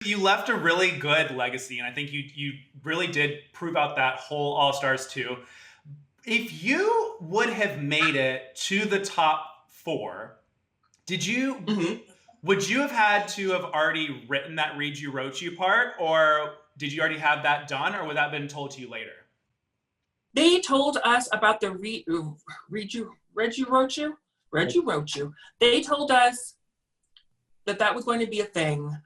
You left a really good legacy, and I think you really did prove out that whole All Stars 2. If you would have made it to the top 4, did you would you have had to have already written that Read You Wrote You part, or did you already have that done, or would that have been told to you later? They told us about the Read You Wrote You. They told us that was going to be a thing.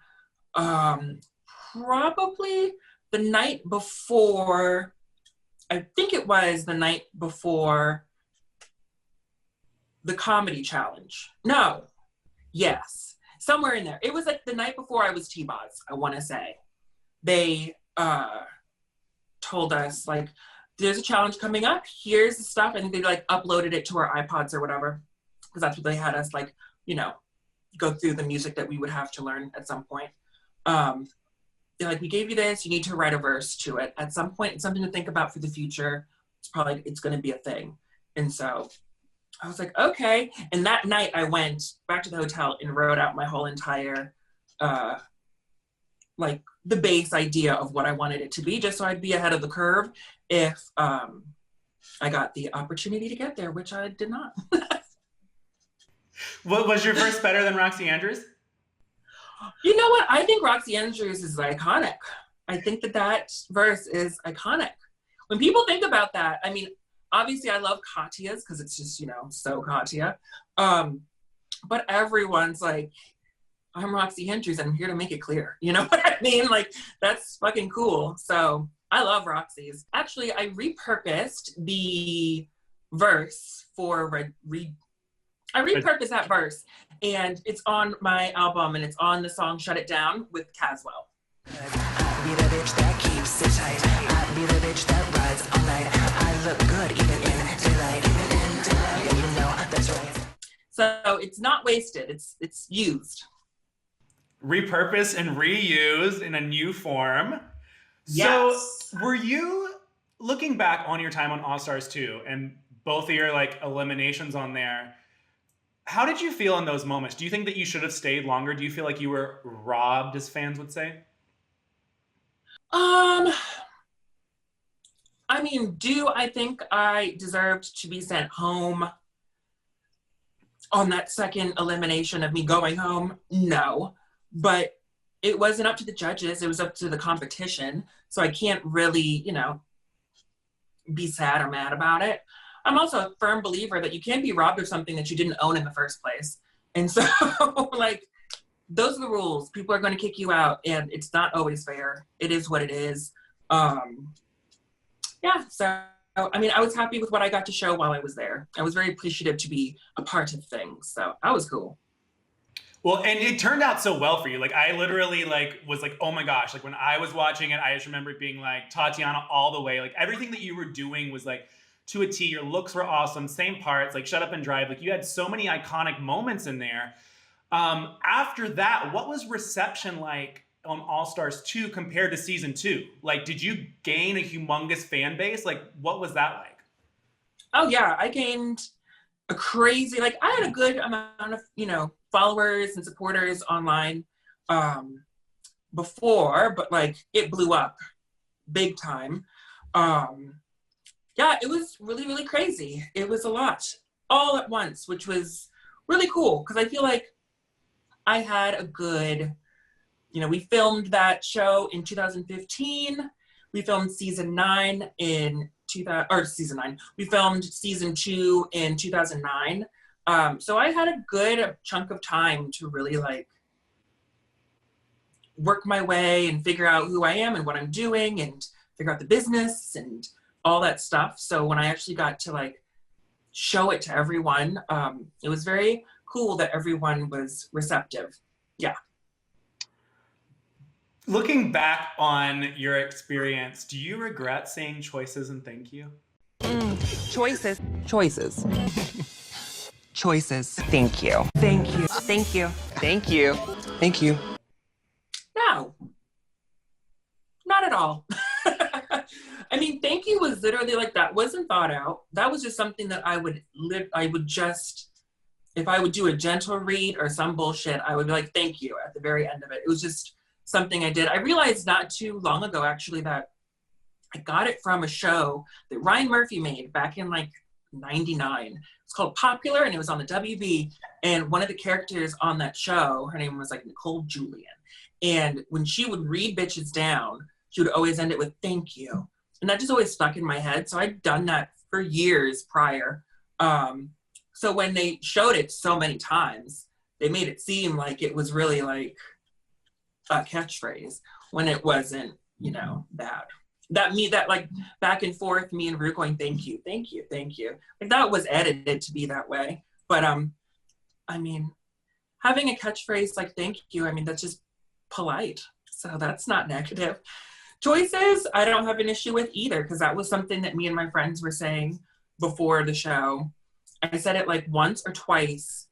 Probably the night before, I think it was the night before the comedy challenge. No, yes, somewhere in there. It was like the night before I was T-Boz, I want to say. They told us, like, there's a challenge coming up, here's the stuff, and they like uploaded it to our iPods or whatever, because that's what they had us, like, you know, go through the music that we would have to learn at some point. They're like, we gave you this, you need to write a verse to it. At some point, it's something to think about for the future. It's going to be a thing. And so I was like, okay. And that night I went back to the hotel and wrote out my whole entire, like the base idea of what I wanted it to be, just so I'd be ahead of the curve if I got the opportunity to get there, which I did not. What was your verse better than Roxy Andrews? You know what? I think Roxy Andrews is iconic. I think that verse is iconic. When people think about that, I mean, obviously I love Katya's because it's just, you know, so Katya. But everyone's like, I'm Roxy Andrews and I'm here to make it clear. You know what I mean? Like, that's fucking cool. So I love Roxy's. Actually, I repurposed the verse for that verse, and it's on my album, and it's on the song Shut It Down with Caswell. I be the bitch that keeps it tight. I be the bitch that rides all night. I look good even in daylight. Yeah, you know that's right. So it's not wasted, it's used. Repurposed and reused in a new form. Yes. So were you, looking back on your time on All Stars 2 and both of your like eliminations on there, how did you feel in those moments? Do you think that you should have stayed longer? Do you feel like you were robbed, as fans would say? I mean, do I think I deserved to be sent home on that second elimination of me going home? No, but it wasn't up to the judges. It was up to the competition. So I can't really, you know, be sad or mad about it. I'm also a firm believer that you can't be robbed of something that you didn't own in the first place. And so, like, those are the rules. People are going to kick you out, and it's not always fair. It is what it is. Yeah, so, I mean, I was happy with what I got to show while I was there. I was very appreciative to be a part of things, so that was cool. Well, and it turned out so well for you. Like, I literally, like, was like, oh my gosh. Like, when I was watching it, I just remember it being like, Tatianna all the way. Like, everything that you were doing was like, to a T. Your looks were awesome. Same parts, like Shut Up and Drive. Like, you had so many iconic moments in there. After that, what was reception like on All Stars 2 compared to season 2? Like, did you gain a humongous fan base? Like, what was that like? Oh yeah, I gained a crazy, like, I had a good amount of, you know, followers and supporters online before, but like, it blew up big time. Yeah, it was really, really crazy. It was a lot all at once, which was really cool because I feel like I had a good, you know, we filmed that show in 2015. We filmed season 9 in 2000, or season 9. We filmed season 2 in 2009. So I had a good chunk of time to really like work my way and figure out who I am and what I'm doing and figure out the business and all that stuff. So when I actually got to like show it to everyone, it was very cool that everyone was receptive. Yeah. Looking back on your experience, do you regret saying choices and thank you? Choices. Choices. Choices. Thank you. Thank you. Thank you. Thank you. Thank you. No. Not at all. I mean, thank you was literally like, that wasn't thought out. That was just something that I would just, if I would do a gentle read or some bullshit, I would be like, thank you at the very end of it. It was just something I did. I realized not too long ago, actually, that I got it from a show that Ryan Murphy made back in like 99. It's called Popular, and it was on the WB. And one of the characters on that show, her name was like Nicole Julian. And when she would read bitches down, she would always end it with "thank you." And that just always stuck in my head. So I'd done that for years prior. So when they showed it so many times, they made it seem like it was really like a catchphrase when it wasn't, you know, that like back and forth, me and Ru going, "Thank you, thank you, thank you." Like that was edited to be that way. But I mean, having a catchphrase like "thank you," I mean, that's just polite. So that's not negative. Choices, I don't have an issue with either, because that was something that me and my friends were saying before the show. I said it like once or twice,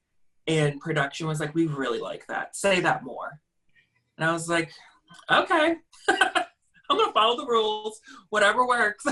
and production was like, "We really like that. Say that more." And I was like, okay. I'm gonna follow the rules, whatever works.